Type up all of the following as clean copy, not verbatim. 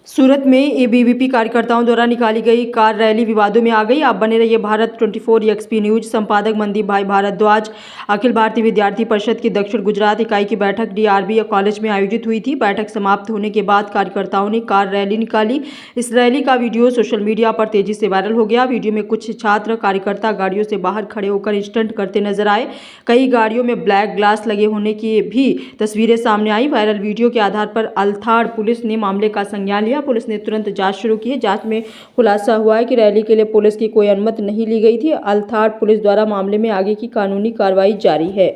सूरत में एबीवीपी कार्यकर्ताओं द्वारा निकाली गई कार रैली विवादों में आ गई। आप बने रहिए भारत 24 एक्सपी न्यूज। संपादक मनदीप भाई भारद्वाज। अखिल भारतीय विद्यार्थी परिषद की दक्षिण गुजरात इकाई की बैठक डीआरबी कॉलेज में आयोजित हुई थी। बैठक समाप्त होने के बाद कार्यकर्ताओं ने कार रैली निकाली। इस रैली का वीडियो सोशल मीडिया पर तेजी से वायरल हो गया। वीडियो में कुछ छात्र कार्यकर्ता गाड़ियों से बाहर खड़े होकर स्टंट करते नजर आए। कई गाड़ियों में ब्लैक ग्लास लगे होने की भी तस्वीरें सामने आई। वायरल वीडियो के आधार पर अल्थाड़ पुलिस ने मामले का संज्ञान लिया। पुलिस ने तुरंत जांच शुरू की है। जांच में खुलासा हुआ है कि रैली के लिए पुलिस की कोई अनुमति नहीं ली गई थी। अल्थाड़ पुलिस द्वारा मामले में आगे की कानूनी कार्रवाई जारी है।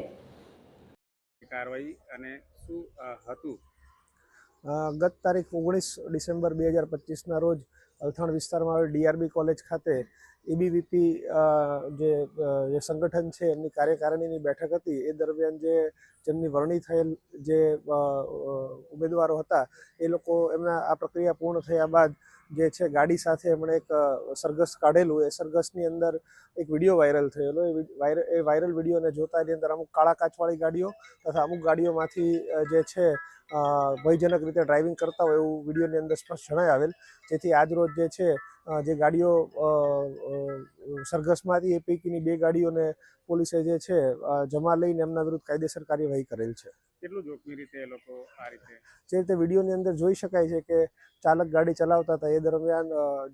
गत तारीख 19 डिसेम्बर 2025 रोज अल्थाण विस्तार में डीआरबी कॉलेज खाते एबीवीपी जे संगठन है एमनी कार्यकारिणी बैठक थी। ए दरमियान जेमनी वरणी थयेल जे उम्मीदवारों हता ए लोको एमना आ प्रक्रिया पूर्ण थया बाद जे छे गाड़ी साथे एमणे एक सरघस काढेलुं। ए सरघसनी अंदर एक विडियो वायरल थयेलो। ए वायरल विडियो ने जोता एनी अंदर अमुक काळा काचवाળી गाड़ीओ तथा अमुक गाड़ीओमांथी जे छे भयजनक रीते ड्राइविंग करता हो एवं विडियोनी अंदर स्पष्ट जणाई आवेल। जेथी आज रोज जे छे जे गाड़ीओ सरघसमांथी ए पैकीनी 2 गाड़ीओने पोलीसे जे छे जमा लईने एमना विरुद्ध कायदेसर कार्यवाही करेल छे। કેટલું જોખમી રીતે એ લોકો આ રીતે જે રીતે વિડીયોની અંદર જોઈ શકાય છે કે ચાલક ગાડી ચલાવતા હતા એ દરમિયાન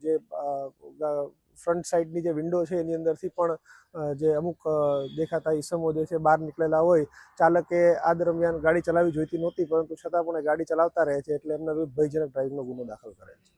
જે ફ્રન્ટ સાઈડની જે વિન્ડો છે એની અંદરથી પણ જે અમુક દેખાતા ઈસમો જે છે બહાર નીકળેલા હોય। ચાલકે આ દરમિયાન ગાડી ચલાવવી જોઈતી નહોતી પરંતુ છતાં પણ ગાડી ચલાવતા રહે છે એટલે એમના વિરુદ્ધ ભયજનક ડ્રાઇવિંગનો ગુનો દાખલ કરેલ છે।